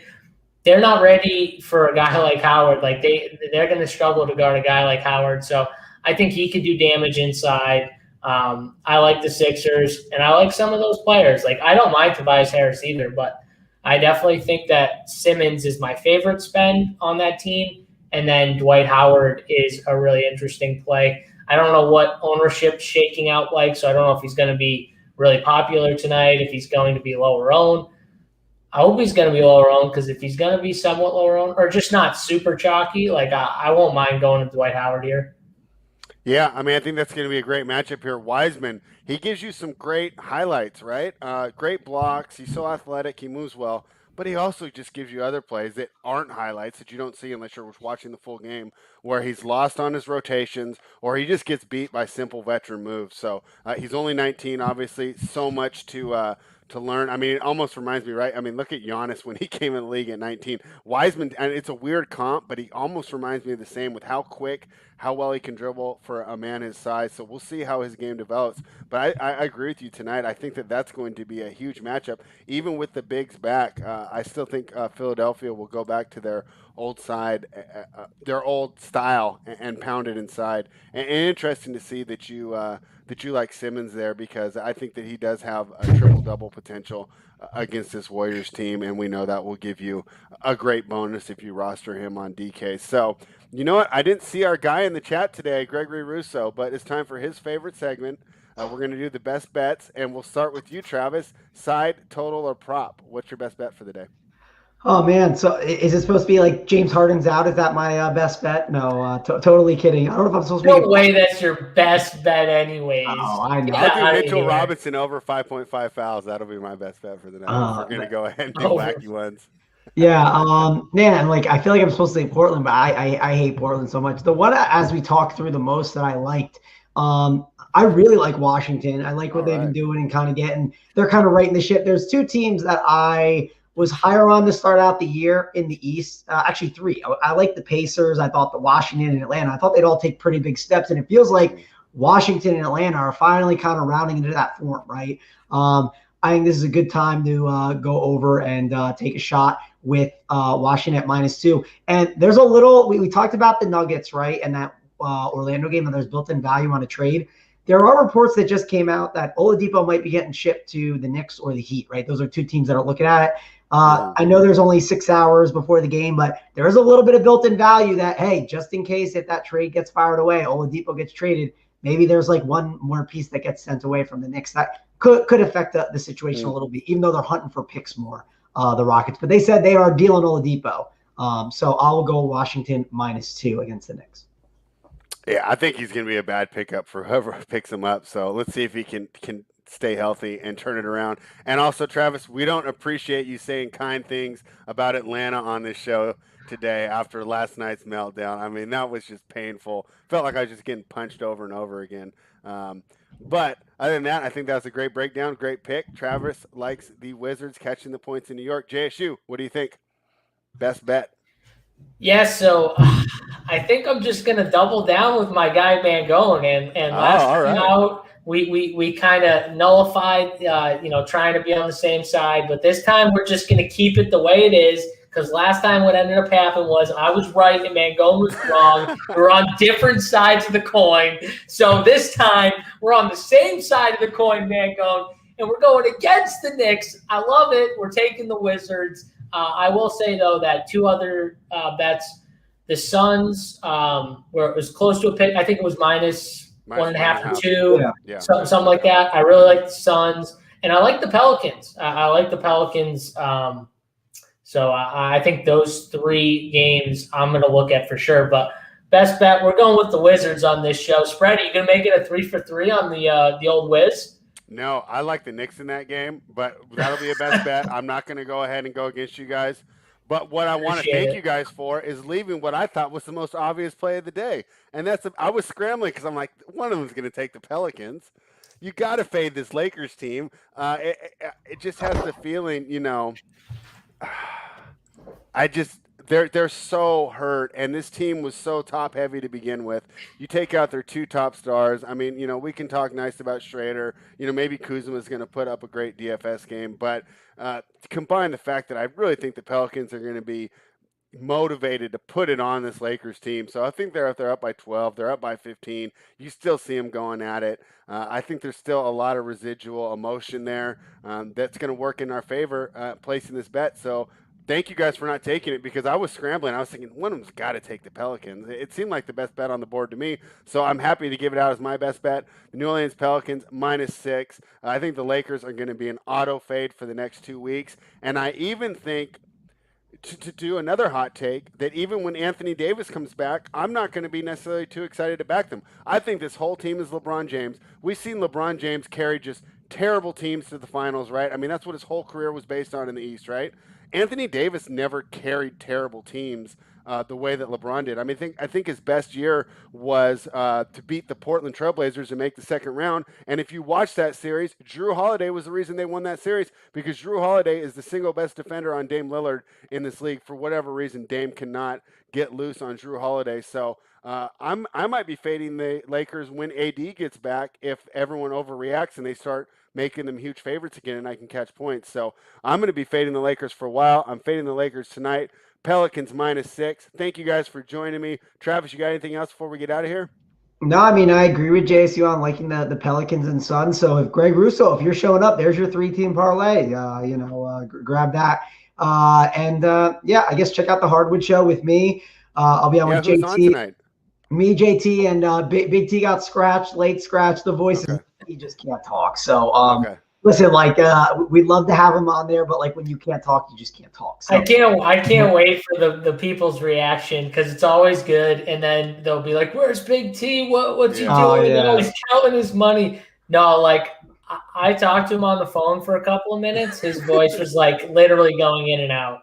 They're not ready for a guy like Howard. Like they're going to struggle to guard a guy like Howard. So I think he could do damage inside. I like the Sixers, and I like some of those players. Like I don't mind Tobias Harris either, but I definitely think that Simmons is my favorite spend on that team, and then Dwight Howard is a really interesting play. I don't know what ownership's shaking out like, so I don't know if he's going to be really popular tonight, if he's going to be lower owned. I hope he's going to be lower owned, because if he's going to be somewhat lower owned or just not super chalky, like I won't mind going to Dwight Howard here. Yeah, I mean, I think that's going to be a great matchup here. Wiseman, he gives you some great highlights, right? Great blocks. He's so athletic. He moves well. But he also just gives you other plays that aren't highlights that you don't see unless you're watching the full game, where he's lost on his rotations or he just gets beat by simple veteran moves. So he's only 19, obviously, so much to learn. I mean, it almost reminds me, right? I mean, look at Giannis when he came in the league at 19. Wiseman, and it's a weird comp, but he almost reminds me of the same with how quick, how well he can dribble for a man his size. So we'll see how his game develops. But I agree with you tonight. I think that's going to be a huge matchup. Even with the bigs back, I still think Philadelphia will go back to their old side, their old style, and pound it inside. And interesting to see that you like Simmons there, because I think that he does have a triple-double potential against this Warriors team, and we know that will give you a great bonus if you roster him on DK. So, you know what? I didn't see our guy in the chat today, Gregory Russo, but it's time for his favorite segment. We're going to do the best bets, and we'll start with you, Travis. Side, total, or prop? What's your best bet for the day? Oh, man. So is it supposed to be like James Harden's out? Is that my best bet? No, totally kidding. I don't know if I'm supposed to make No way that's your best bet anyways. Oh, I know. I'll do Mitchell Robinson over 5.5 fouls. That'll be my best bet for the night. We're going to go ahead and do wacky ones. Yeah, man, like I feel like I'm supposed to say Portland, but I hate Portland so much. The one, as we talked through the most, that I liked, I really like Washington. I like what they've been doing and kind of they're kind of right in the ship. There's two teams that I was higher on to start out the year in the East. Actually, three. I like the Pacers. I thought the Washington and Atlanta. I thought they'd all take pretty big steps, and it feels like Washington and Atlanta are finally kind of rounding into that form, right? I think this is a good time to go over and take a shot with Washington at -2. And there's a little, we talked about the Nuggets, right? And that Orlando game, and there's built-in value on a trade. There are reports that just came out that Oladipo might be getting shipped to the Knicks or the Heat, right? Those are two teams that are looking at it. I know there's only 6 hours before the game, but there is a little bit of built-in value that, hey, just in case if that trade gets fired away, Oladipo gets traded, maybe there's like one more piece that gets sent away from the Knicks that could affect the situation a little bit, even though they're hunting for picks more, the Rockets. But they said they are dealing Oladipo. So I'll go Washington -2 against the Knicks. Yeah, I think he's going to be a bad pickup for whoever picks him up. So let's see if he can stay healthy and turn it around. And also, Travis, we don't appreciate you saying kind things about Atlanta on this show today after last night's meltdown. I mean, that was just painful. Felt like I was just getting punched over and over again. But other than that, I think that was a great breakdown, great pick. Travis likes the Wizards catching the points in New York. JSU, what do you think? Best bet? Yes, so I think I'm just going to double down with my guy Mangone, and last time out we kind of nullified, trying to be on the same side, but this time we're just going to keep it the way it is, because last time what ended up happening was I was right and Mangone was wrong. We're on different sides of the coin, so this time we're on the same side of the coin, Mangone, and we're going against the Knicks. I love it. We're taking the Wizards. I will say, though, that two other bets, the Suns, where it was close to a pick. I think it was -1.5 or 2, something like that. I really like the Suns, and I like the Pelicans. I like the Pelicans. So I think those three games I'm going to look at for sure. But best bet, we're going with the Wizards on this show. Spread, are you going to make it a 3 for 3 on the old Wiz? No, I like the Knicks in that game, but that'll be a best bet. I'm not going to go ahead and go against you guys. But what I want to Appreciate thank it. you guys for is leaving what I thought was the most obvious play of the day. And I was scrambling because I'm like, one of them's going to take the Pelicans. You got to fade this Lakers team. It just has the feeling, I just they're so hurt, and this team was so top heavy to begin with. You take out their two top stars. I mean, we can talk nice about Schrader. Maybe Kuzma's going to put up a great DFS game, but combine the fact that I really think the Pelicans are going to be motivated to put it on this Lakers team. So I think they're up by 12, they're up by 15. You still see them going at it. I think there's still a lot of residual emotion there that's going to work in our favor placing this bet. So thank you guys for not taking it because I was scrambling. I was thinking one of them's got to take the Pelicans. It seemed like the best bet on the board to me. So I'm happy to give it out as my best bet. The New Orleans Pelicans -6. I think the Lakers are going to be an auto fade for the next 2 weeks. And I even think to do another hot take that even when Anthony Davis comes back, I'm not going to be necessarily too excited to back them. I think this whole team is LeBron James. We've seen LeBron James carry just terrible teams to the finals, right? I mean, that's what his whole career was based on in the East, right? Anthony Davis never carried terrible teams the way that LeBron did. I mean, I think his best year was to beat the Portland Trailblazers and make the second round. And if you watch that series, Drew Holiday was the reason they won that series because Drew Holiday is the single best defender on Dame Lillard in this league. For whatever reason, Dame cannot get loose on Drew Holiday. So I might be fading the Lakers when AD gets back if everyone overreacts and they start making them huge favorites again and I can catch points. So I'm going to be fading the Lakers for a while. I'm fading the Lakers tonight. Pelicans -6. Thank you guys for joining me. Travis, you got anything else before we get out of here? No, I mean, I agree with JSU on liking the Pelicans and Suns. So if Greg Russo, if you're showing up, there's your 3-team parlay. Grab that. Yeah, I guess check out the Hardwood Show with me. I'll be on with who's JT. on tonight? Me, JT, and Big T got scratched, late scratch. The voice Okay. he just can't talk. So Okay. listen, we'd love to have him on there, but when you can't talk, you just can't talk. So. I can't wait for the people's reaction because it's always good, and then they'll be like, "Where's Big T? What's he doing?" Yeah. And he's counting his money. No, I talked to him on the phone for a couple of minutes. His voice was literally going in and out.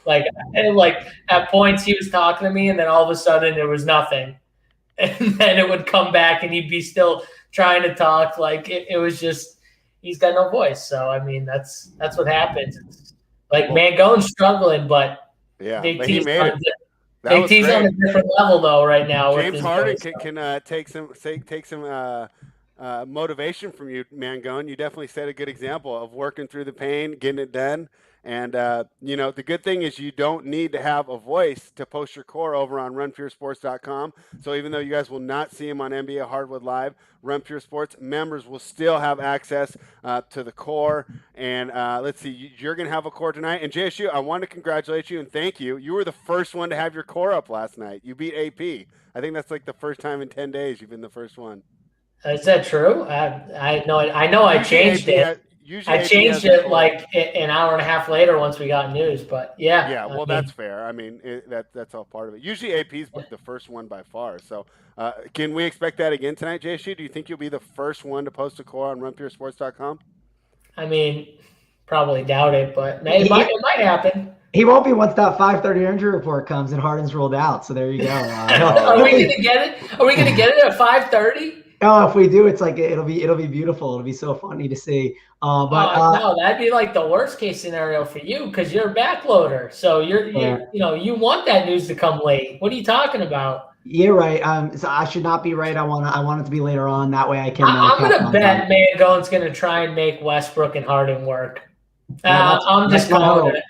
At points he was talking to me, and then all of a sudden there was nothing, and then it would come back, and he'd be still trying to talk. It was just. He's got no voice, so I mean that's what happens. Mangone's struggling, but Big T's on a different level though right now. James Harden can take some motivation from you, Mangone. You definitely set a good example of working through the pain, getting it done. And, the good thing is you don't need to have a voice to post your core over on runpuresports.com. So even though you guys will not see him on NBA Hardwood Live, Run Pure Sports members will still have access to the core. And let's see, you're going to have a core tonight. And JSU, I want to congratulate you and thank you. You were the first one to have your core up last night. You beat AP. I think that's the first time in 10 days you've been the first one. Is that true? I know I changed it. I changed it an hour and a half later once we got news, but yeah. Yeah, well, that's fair. I mean, that's all part of it. Usually AP's the first one by far. So can we expect that again tonight, JSU? Do you think you'll be the first one to post a core on runpuresports.com? I mean, probably doubt it, but it might happen. He won't be once that 5:30 injury report comes and Harden's ruled out. So there you go. Are we going to get it? Are we going to get it at 5:30? Oh, if we do, it's it'll be beautiful. It'll be so funny to see. No, that'd be the worst case scenario for you because you're a backloader. So you want that news to come late. What are you talking about? You're right. So I should not be right. I want it to be later on. That way I can. I'm gonna bet Mangone's gonna try and make Westbrook and Harden work. I'm just calling it.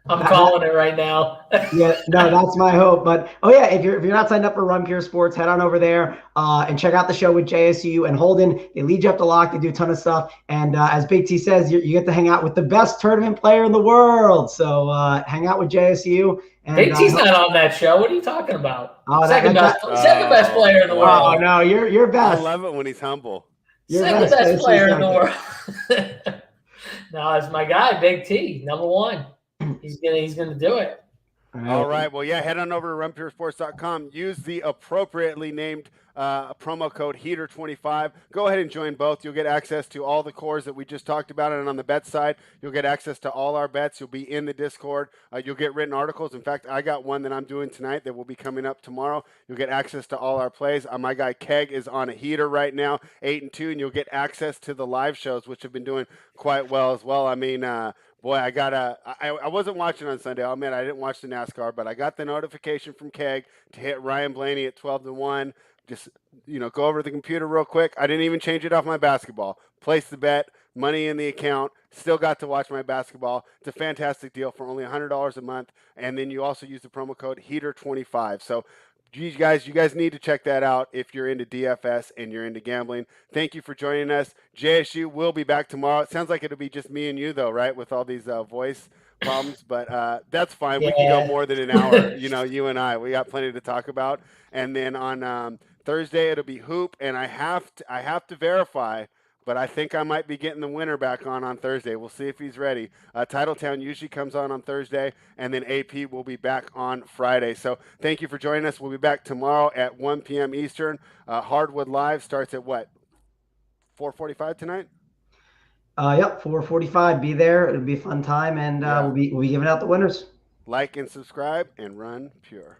I'm calling it right now. Yeah, no, that's my hope. But if you're not signed up for Run Pure Sports, head on over there and check out the show with JSU and Holden. They lead you up to lock. They do a ton of stuff. And as Big T says, you get to hang out with the best tournament player in the world. So hang out with JSU. And, Big T's not on that show. What are you talking about? Second best player in the world. Oh no, you're best. I love it when he's humble. Second best player in the world. No, it's my guy, Big T, number one. He's gonna do it. All right. Well, yeah, head on over to runpuresports.com. Use the appropriately named promo code HEATER25. Go ahead and join both. You'll get access to all the cores that we just talked about. And on the bet side, you'll get access to all our bets. You'll be in the Discord. You'll get written articles. In fact, I got one that I'm doing tonight that will be coming up tomorrow. You'll get access to all our plays. My guy Keg is on a heater right now, 8-2, and you'll get access to the live shows, which have been doing quite well as well. I mean, boy, I wasn't watching on Sunday. I'll admit I didn't watch the NASCAR, but I got the notification from Keg to hit Ryan Blaney at 12-1. Just, go over to the computer real quick. I didn't even change it off my basketball. Place the bet, money in the account. Still got to watch my basketball. It's a fantastic deal for only $100 a month. And then you also use the promo code HEATER25. So you guys need to check that out if you're into DFS and you're into gambling. Thank you for joining us. JSU will be back tomorrow. It sounds like it'll be just me and you, though, right, with all these voice problems, but that's fine. Yeah. We can go more than an hour, you and I. We got plenty to talk about. And then on Thursday, it'll be Hoop, and I have to verify, but I think I might be getting the winner back on Thursday. We'll see if he's ready. Titletown usually comes on Thursday, and then AP will be back on Friday. So thank you for joining us. We'll be back tomorrow at 1 p.m. Eastern. Hardwood Live starts at what, 4:45 tonight? Yep, 4:45. Be there. It'll be a fun time, and we'll be giving out the winners. Like and subscribe, and run pure.